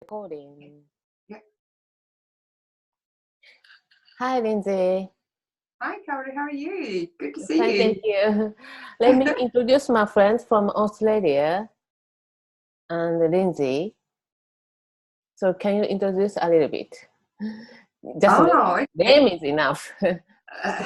Recording. Yeah. Hi, Lindsey. Hi, Carter. How are you? Good to see Fine, you. thank you. Let me introduce my friends from Australia and Lindsey. So can you introduce a little bit? Just Okay. name is enough. Who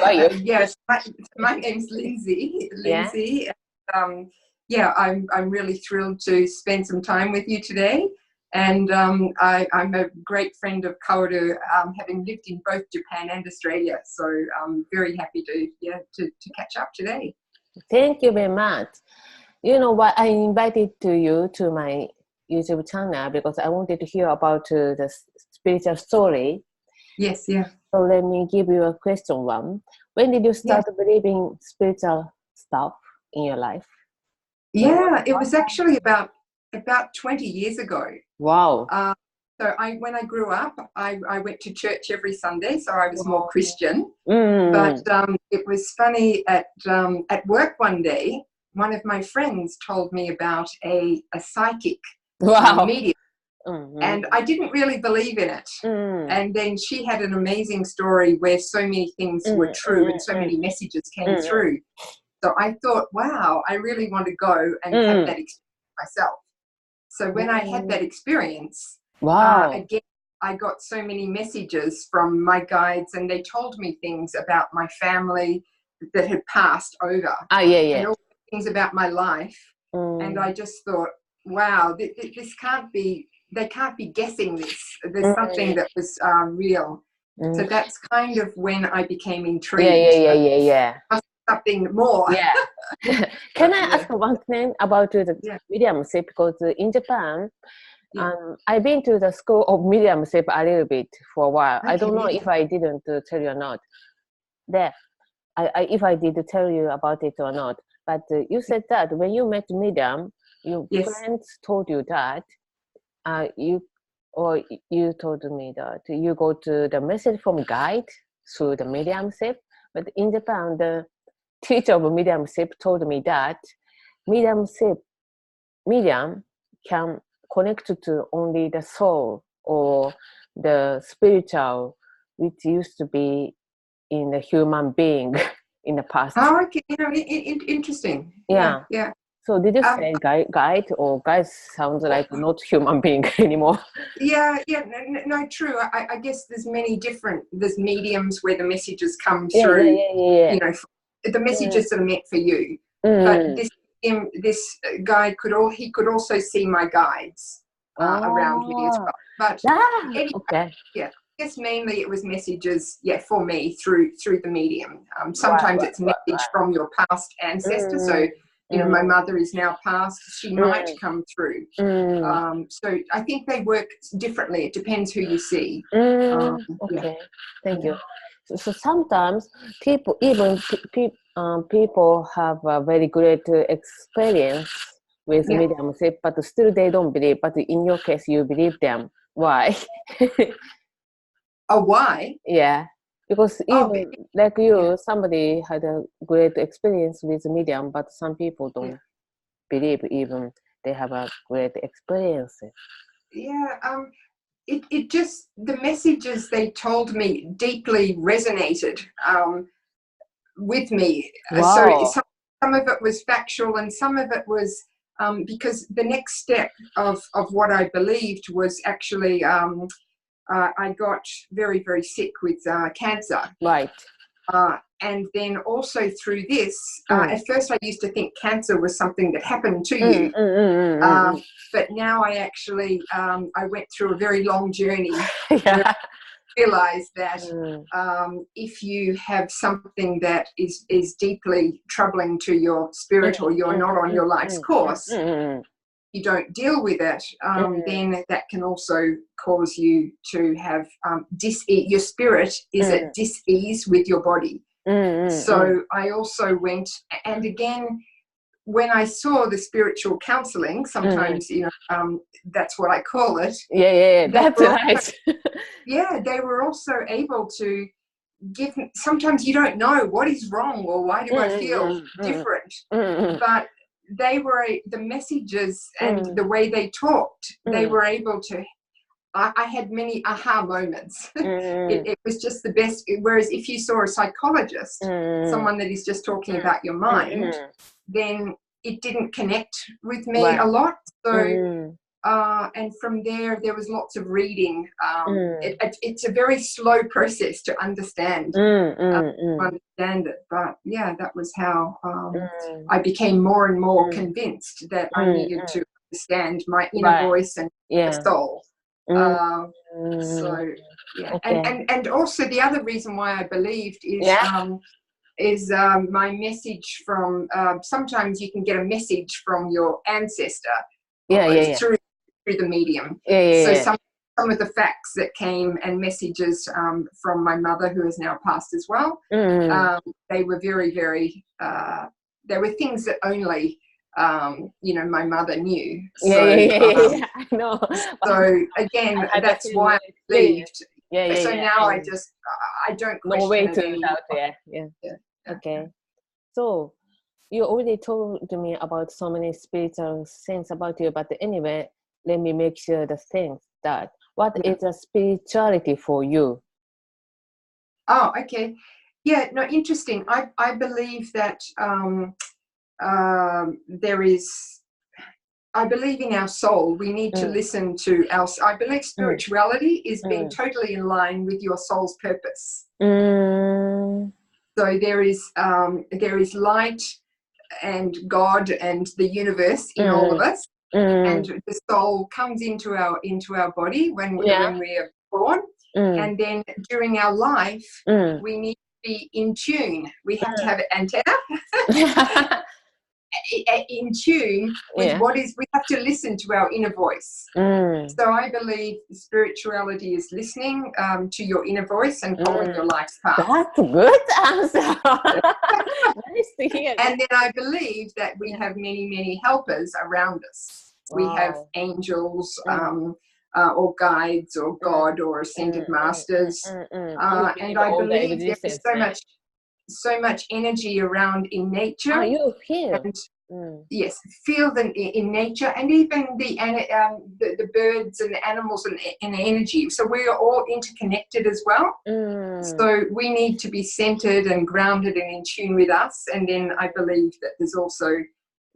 are you? Yes, my name's Lindsey. Yeah. Yeah, I'm really thrilled to spend some time with you today. And I'm a great friend of Kaoru, having lived in both Japan and Australia. So I'm very happy to catch up today. Thank you very much. You know what? I invited you to my YouTube channel because I wanted to hear about the spiritual story. Yes, yeah. So let me give you a question one. When did you start believing spiritual stuff in your life? Yeah, it was actually about 20 years ago. Wow. So when I grew up, I went to church every Sunday, so I was more Christian. But it was funny, at work one day, one of my friends told me about a psychic medium. And I didn't really believe in it. And then she had an amazing story where so many things were true and so many messages came through. So I thought, wow, I really want to go and have that experience myself. So when I had that experience, again, I got so many messages from my guides, and they told me things about my family that had passed over. And all things about my life. And I just thought, wow, this can't be, they can't be guessing this. There's something that was real. So that's kind of when I became intrigued. Something more. Yeah. Can I ask one thing about the mediumship? Because in Japan, I've been to the school of mediumship a little bit for a while. Okay. I don't know if I didn't tell you or not. If I did tell you about it or not. But you said that when you met medium, your friends told you that you told me that you go to the message from guide through the mediumship. But in Japan, the teacher of mediumship told me that medium can connect to only the soul or the spiritual, which used to be in the human being in the past. Oh, okay. Interesting. Yeah. So did you say guide, or guide sounds like not human being anymore? No, true. I guess there's mediums where the messages come through. You know, the messages that are meant for you. But this guide could also see my guides around me as well. But anyway, I guess mainly it was messages, for me through the medium. Sometimes it's message from your past ancestors. So, you know, my mother is now passed. She might come through. So I think they work differently. It depends who you see. Thank you. So sometimes people have a very great experience with mediumship, but still they don't believe. But in your case, you believe them. Why? Why? Yeah, because even like you, somebody had a great experience with medium, but some people don't believe even they have a great experience. It just, the messages they told me deeply resonated with me. So some of it was factual, and some of it was because the next step of what I believed was actually I got very, very sick with cancer. Right. And then also through this, at first I used to think cancer was something that happened to you. But now I actually, I went through a very long journey where I realized that if you have something that is deeply troubling to your spirit, or you're not on your life's course, you don't deal with it, then that can also cause you to have your spirit is at dis-ease with your body. So I also went, and again, when I saw the spiritual counseling, sometimes, you know, that's what I call it. That's right. They were also able to give, sometimes you don't know what is wrong or why do I feel different, but they were, the messages and the way they talked, they were able to I had many aha moments. It was just the best. Whereas if you saw a psychologist, someone that is just talking about your mind, then it didn't connect with me a lot. So, and from there was lots of reading. It's a very slow process to understand, it. But yeah, that was how I became more and more convinced that I needed to understand my inner voice and the soul. So yeah, and also the other reason why I believed is my message from sometimes you can get a message from your ancestor through the medium. So some of the facts that came and messages from my mother, who has now passed as well, they were very, very they were things that only my mother knew. So, I know. So again, that's why I believed. So now I don't question no way it to anymore. Okay. So you already told me about so many spiritual things about you, but anyway, let me make sure the things that what is a spirituality for you? Oh, okay. Yeah, no, interesting. I believe that there is, I believe in our soul. We need to listen to I believe spirituality is being totally in line with your soul's purpose. So there is light and God and the universe in all of us, and the soul comes into our body when we are born, and then during our life we need to be in tune. We have to have an antenna in tune with we have to listen to our inner voice. So I believe spirituality is listening to your inner voice and following your life's path. That's a good answer. Nice to hear. And then I believe that we have many, many helpers around us. We have angels, or guides, or God, or ascended masters. And I believe there's so much energy around in nature. You feel? Yes, feel them in nature, and even the birds and the animals and energy. So we are all interconnected as well. So we need to be centered and grounded and in tune with us. And then I believe that there's also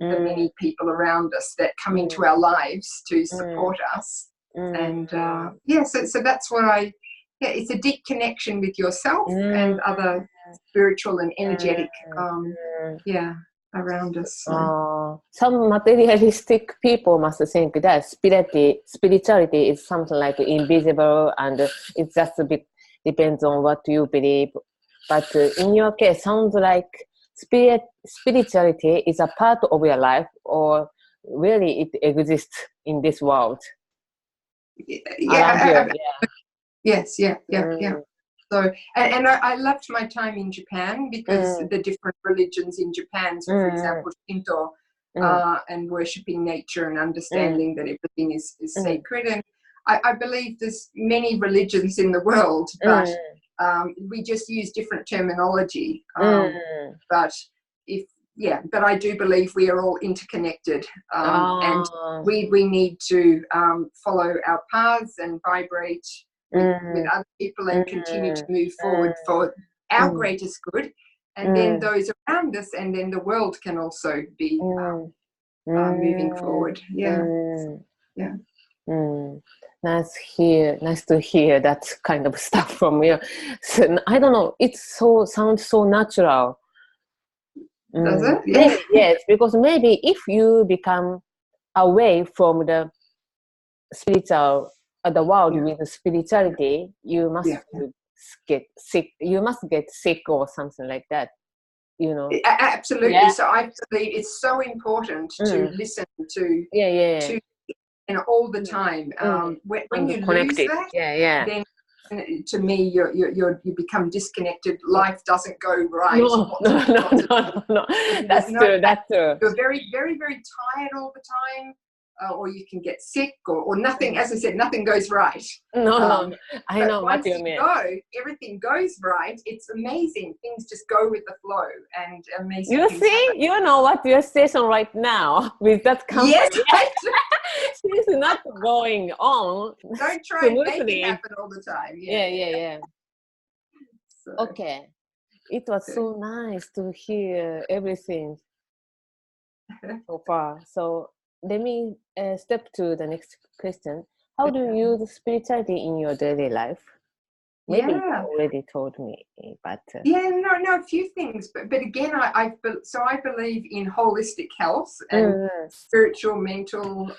the many people around us that come into our lives to support us. And so that's what it's a deep connection with yourself and other spiritual and energetic around us. So. Some materialistic people must think that spirituality is something like invisible, and it just depends on what you believe. But in your case, sounds like spirituality is a part of your life, or really it exists in this world. Yes. So, and I loved my time in Japan because the different religions in Japan, so for example, Shinto, and worshipping nature and understanding that everything is sacred. And I believe there's many religions in the world, but we just use different terminology. But I do believe we are all interconnected, and we need to follow our paths and vibrate with other people and continue to move forward for our greatest good, and then those around us, and then the world can also be moving forward. Nice to hear that kind of stuff from you. So, I don't know, it sounds so natural. Does it? Maybe, yes, because maybe if you become away from the spiritual the world with spirituality, you must get sick. You must get sick or something like that. Absolutely. So I believe it's so important to listen to and all the time. When you lose that, then to me you become disconnected. Life doesn't go right. No. That's true. You're very, very, very tired all the time. or you can get sick, or nothing. As I said, nothing goes right. No, I know what you mean. Everything goes right. It's amazing. Things just go with the flow, and amazing. You see, happen. You know what your station right now with that company. Yes, she's not going on. Don't try and make it happen all the time. Yeah. So. Okay, it was so nice to hear everything so far. So let me step to the next question. How do you use spirituality in your daily life? Maybe you already told me, but no, a few things. But again, I believe in holistic health and spiritual, mental,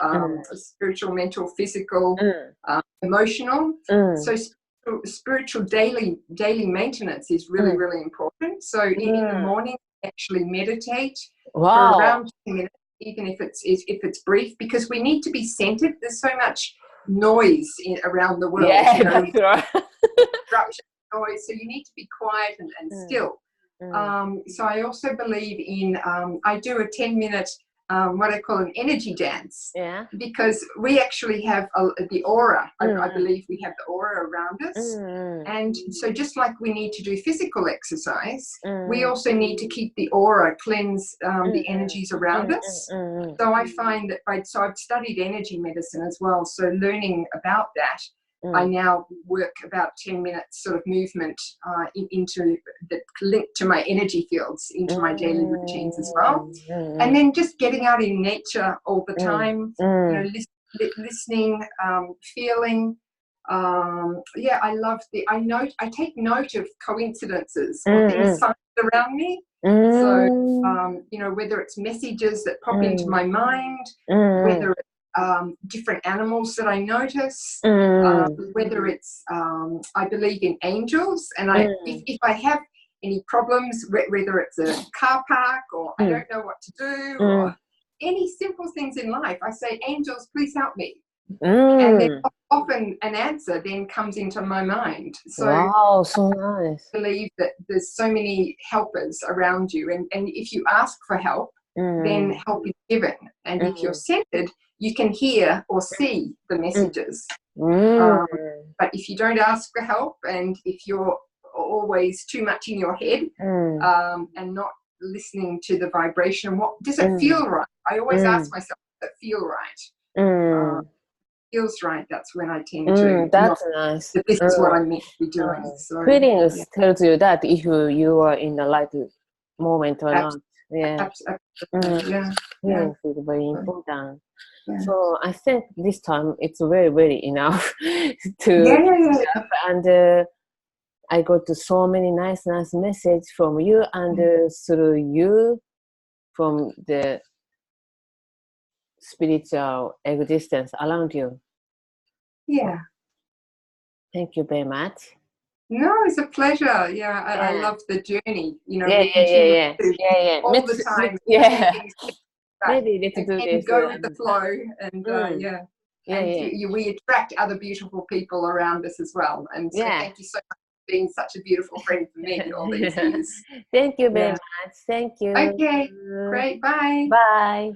physical, emotional. So spiritual daily maintenance is really, really important. So in the morning, actually meditate for around 10 minutes, even if it's brief, because we need to be centered. There's so much noise around the world. Yeah, that's right. Disruption, noise. So you need to be quiet and still. So I also believe in, I do a 10-minute, what I call an energy dance. Yeah. Because we actually have the aura. I believe we have the aura around us. And so just like we need to do physical exercise, we also need to keep the aura, cleanse the energies around us. So I find that, so I've studied energy medicine as well. So learning about that, I now work about 10 minutes sort of movement into the link to my energy fields, into my daily routines as well. And then just getting out in nature all the time, you know, listening, feeling. I take note of coincidences or things around me. So, you know, whether it's messages that pop into my mind, whether it's different animals that I notice, whether it's, I believe in angels, and if I have any problems, whether it's a car park or I don't know what to do, or any simple things in life, I say, angels, please help me. And then often an answer then comes into my mind. So wow, so nice. I believe that there's so many helpers around you, and if you ask for help, then help is given. And if you're centered, you can hear or see the messages. But if you don't ask for help, and if you're always too much in your head and not listening to the vibration, what does it feel right? I always ask myself, does it feel right? Feels right, that's when I tend to that's nice. This is what I'm meant to be doing. So feelings tells you that if you are in the right moment or not. Feelings is very important. So I think this time it's very, very enough to and I got so many nice messages from you, and through you from the spiritual existence around you. Thank you very much. No, it's a pleasure. I love the journey. You know, all the time. Maybe let's do this. Go with the flow, and we attract other beautiful people around us as well. And so thank you so much for being such a beautiful friend for me all these years. Thank you very much. Thank you. Okay, great. Bye. Bye.